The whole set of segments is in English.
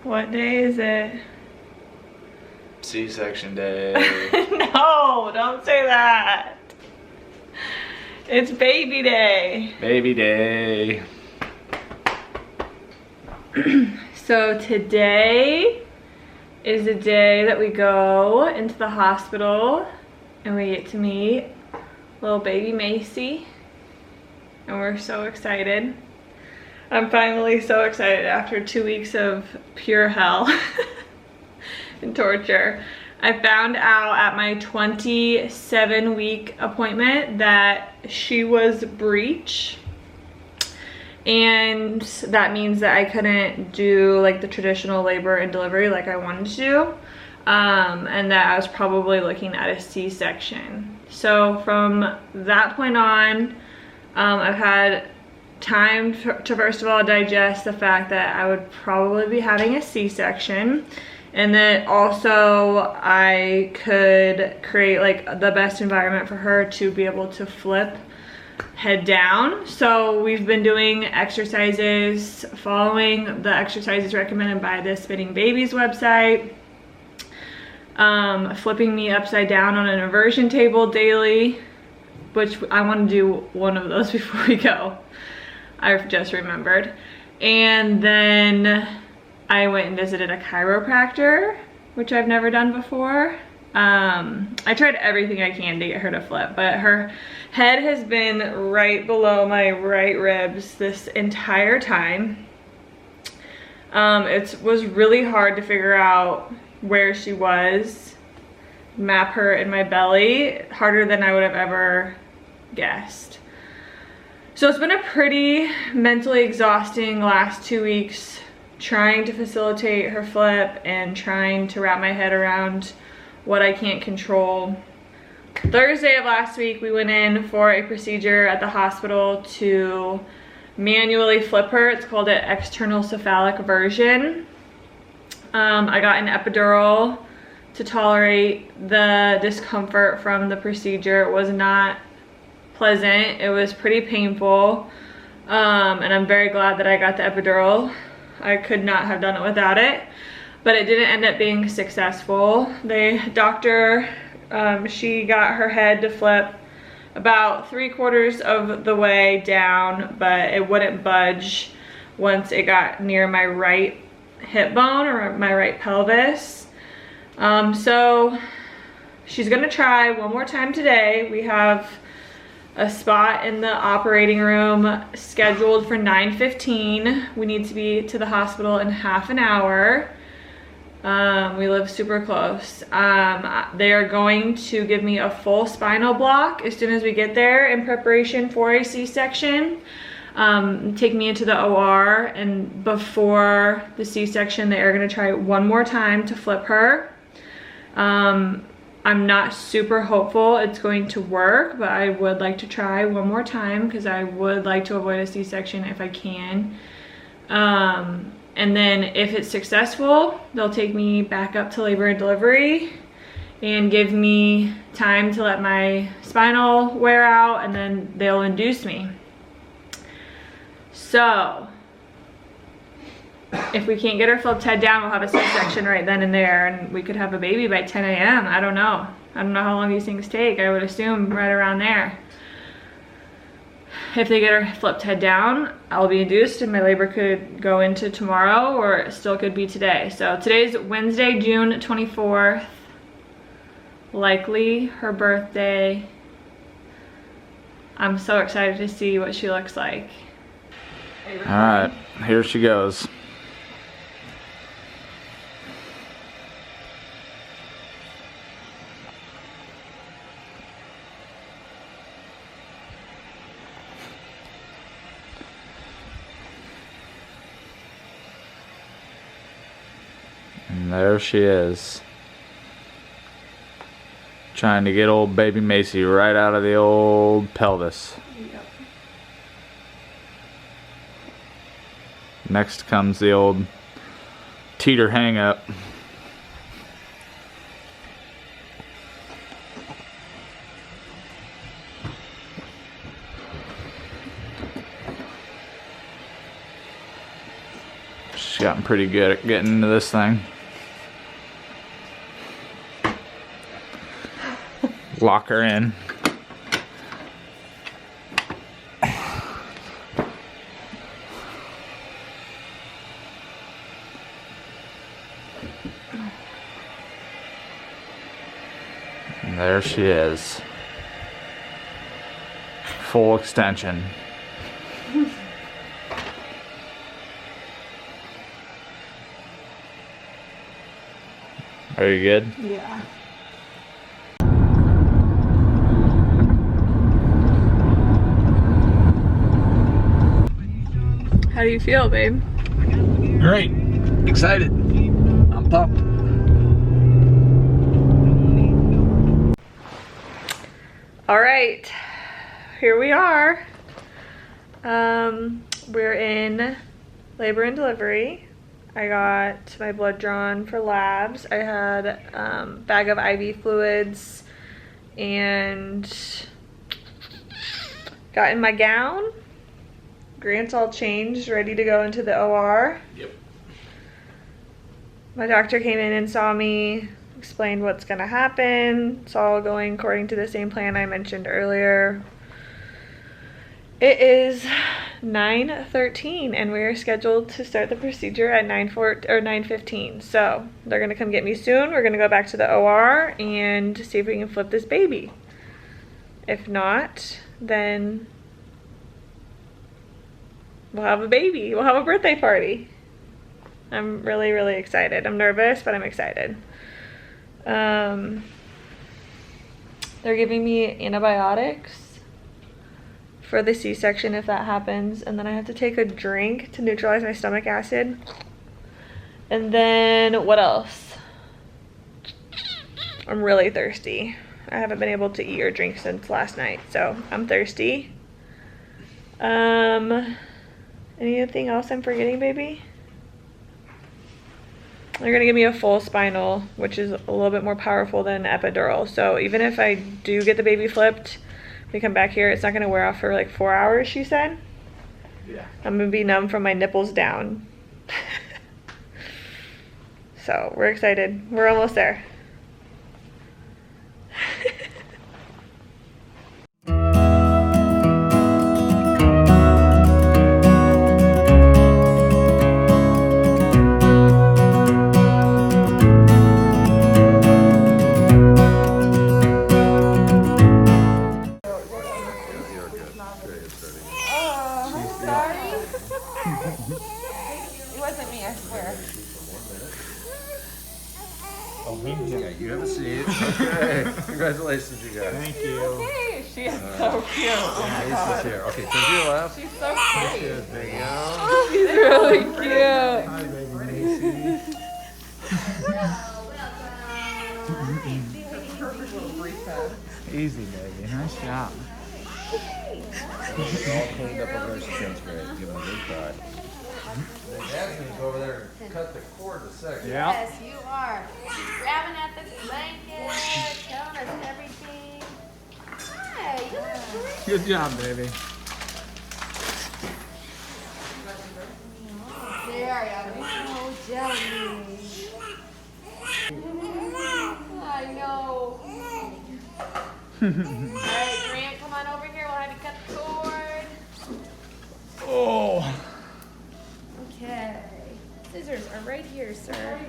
What day is it? C-section day. No, don't say that. It's baby day. Baby day. So today is the day that we go into the hospital and we get to meet little baby Macie. And we're so excited. I'm finally so excited after 2 weeks of pure hell and torture. I found out at my 27-week appointment that she was breech. And that means that I couldn't do like the traditional labor and delivery like I wanted to do. And that I was probably looking at a C-section. So from that point on, I've had time to first of all digest the fact that I would probably be having a C-section, and that also I could create like the best environment for her to be able to flip head down. So we've been doing exercises, following the exercises recommended by the Spinning Babies website, flipping me upside down on an inversion table daily, which I want to do one of those before we go. I've just remembered. And then I went and visited a chiropractor, which I've never done before. I tried everything I can to get her to flip, but her head has been right below my right ribs this entire time. It was really hard to figure out where she was, map her in my belly, harder than I would have ever guessed. So it's been a pretty mentally exhausting last 2 weeks trying to facilitate her flip and trying to wrap my head around what I can't control. Thursday of last week, we went in for a procedure at the hospital to manually flip her. It's called an external cephalic version. I got an epidural to tolerate the discomfort from the procedure. It was not pleasant. It was pretty painful, and I'm very glad that I got the epidural. I could not have done it without it, but it didn't end up being successful. The doctor, she got her head to flip about 3/4 of the way down, but it wouldn't budge once it got near my right hip bone or my right pelvis. So she's gonna try one more time today. We have a spot in the operating room scheduled for 9:15. We need to be to the hospital in half an hour. We live super close. They are going to give me a full spinal block as soon as we get there in preparation for a C-section. Take me into the OR, and before the C-section they are going to try one more time to flip her. I'm not super hopeful it's going to work, but I would like to try one more time because I would like to avoid a C-section if I can. And then if it's successful, they'll take me back up to labor and delivery and give me time to let my spinal wear out, and then they'll induce me. So if we can't get her flipped head down, we'll have a C-section right then and there, and we could have a baby by 10 a.m. I don't know. I don't know how long these things take. I would assume right around there. If they get her flipped head down, I'll be induced and my labor could go into tomorrow, or it still could be today. So today's Wednesday, June 24th. Likely her birthday. I'm so excited to see what she looks like. All right, here she goes. And there she is. Trying to get old baby Macie right out of the old pelvis. Yep. Next comes the old teeter hang up. gotten pretty good at getting into this thing. Lock her in. And there she is. Full extension. Are you good? Yeah. How do you feel, babe? Great. Excited. I'm pumped. All right, here we are. We're in labor and delivery. I got my blood drawn for labs. I had a bag of IV fluids and got in my gown. Grant's all changed, ready to go into the OR. Yep. My doctor came in and saw me, explained what's gonna happen. It's all going according to the same plan I mentioned earlier. It is 9:13 and we are scheduled to start the procedure at 9:15. So they're gonna come get me soon. We're gonna go back to the OR and see if we can flip this baby. If not, then we'll have a baby. We'll have a birthday party. I'm really, really excited. I'm nervous, but I'm excited. They're giving me antibiotics for the C-section if that happens, and then I have to take a drink to neutralize my stomach acid. And then what else? I'm really thirsty. I haven't been able to eat or drink since last night, so I'm thirsty. Anything else I'm forgetting, baby? They're gonna give me a full spinal, which is a little bit more powerful than epidural. So even if I do get the baby flipped, we come back here, it's not gonna wear off for like 4 hours, she said. Yeah. I'm gonna be numb from my nipples down. So we're excited. We're almost there. You have a seat. Okay. Congratulations, you guys. Thank you. Okay, she is so cute. Oh my Mace is God. here. Okay, turn to your left. She's so cute. There you go. She's really cute. Hi, baby Macie. Easy, baby. Nice job. She's all cleaned up over there. She sounds great. Give it a good cry. Dad's gonna go over there and cut the cord in a second. Yeah. Yes, you are. She's grabbing at the blanket, telling us everything. Hi, you look great. Good job, baby. There, I know, jelly. I know. All right, Grant, come on over here. We'll have you cut the cord. Oh. Okay. Scissors are right here, sir.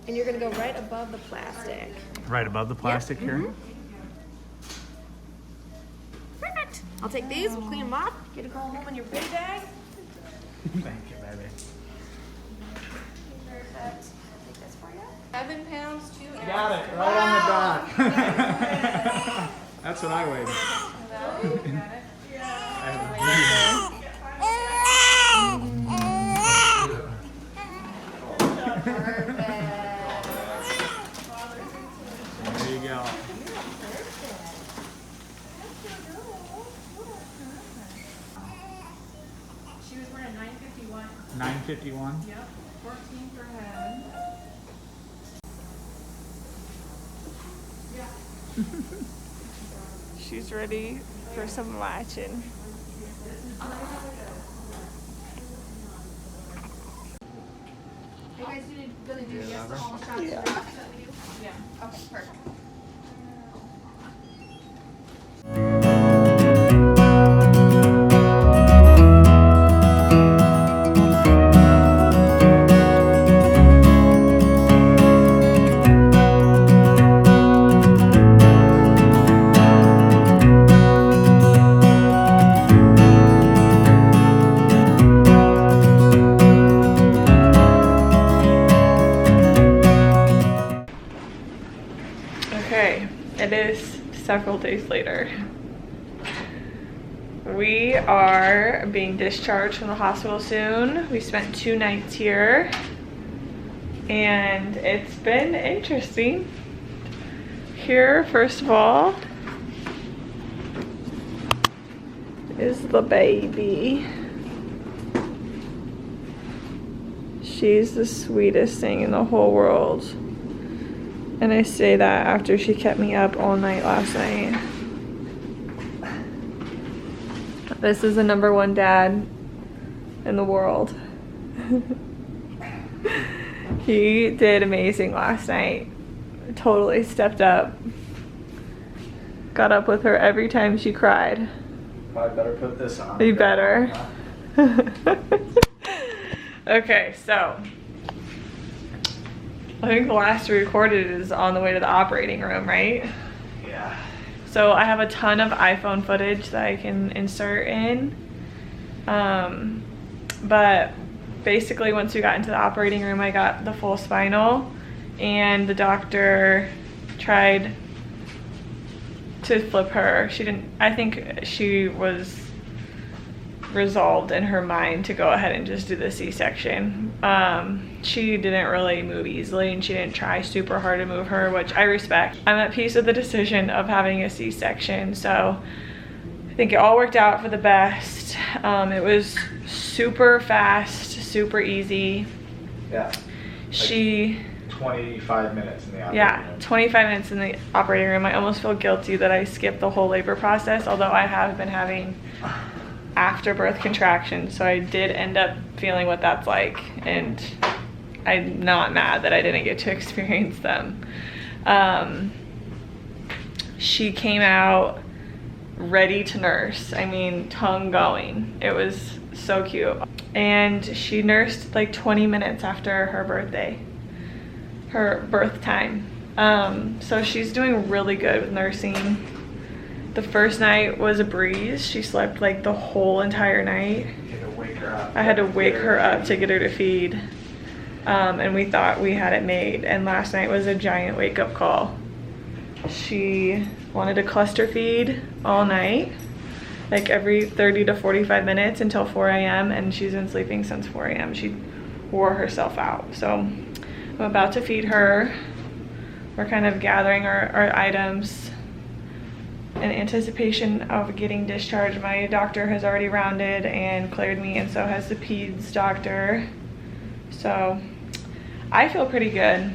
And you're gonna go right above the plastic. Right above the plastic here. Perfect. I'll take these, we'll clean them off, get to go home in your big bag. Thank you, baby. Perfect. Take this for you. 7 pounds, 2 ounces. Got it. Right on the dot. That's what I weighed. There you go. She was wearing 951. 951. Yep. 14 for head. She's ready for some latching. gonna do yes to all shots. Yeah. Yeah. Okay, perfect. Okay, it is several days later. We are being discharged from the hospital soon. We spent 2 nights here and it's been interesting. Here, first of all, is the baby. She's the sweetest thing in the whole world. And I say that after she kept me up all night last night. This is the #1 dad in the world. He did amazing last night. Totally stepped up. Got up with her every time she cried. Probably better put this on. You better. Okay, so I think the last we recorded is on the way to the operating room, right? Yeah. So I have a ton of iPhone footage that I can insert in. But basically once we got into the operating room, I got the full spinal and the doctor tried to flip her. I think she was resolved in her mind to go ahead and just do the C-section. She didn't really move easily and she didn't try super hard to move her, which I respect. I'm at peace with the decision of having a C-section, so I think it all worked out for the best. It was super fast, super easy. Yeah. She 25 minutes in the operating Yeah, room. 25 minutes in the operating room. I almost feel guilty that I skipped the whole labor process, although I have been having after birth contractions, so I did end up feeling what that's like, and I'm not mad that I didn't get to experience them. She came out ready to nurse. I mean, tongue going. It was so cute. And she nursed like 20 minutes after her birthday, her birth time. So she's doing really good with nursing. The first night was a breeze. She slept like the whole entire night. You had to wake her up. I had to wake her up to get her to feed. And we thought we had it made. And last night was a giant wake-up call. She wanted to cluster feed all night, like every 30 to 45 minutes until 4 a.m. and she's been sleeping since 4 a.m. She wore herself out. So I'm about to feed her. We're kind of gathering our items in anticipation of getting discharged. My doctor has already rounded and cleared me, and so has the peds doctor. So I feel pretty good.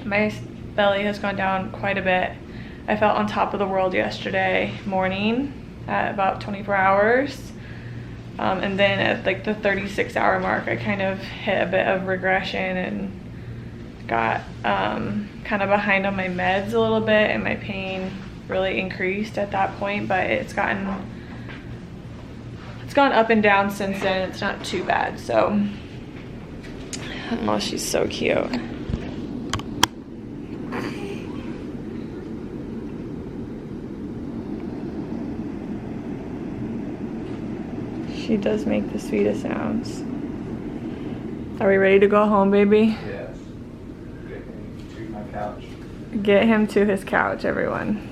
My belly has gone down quite a bit. I felt on top of the world yesterday morning at about 24 hours. And then at like the 36-hour mark, I kind of hit a bit of regression and got kind of behind on my meds a little bit, and my pain really increased at that point, but it's gone up and down since then. It's not too bad. So, oh, she's so cute. She does make the sweetest sounds. Are we ready to go home, baby? Yes. Get me to my couch. Get him to his couch, everyone.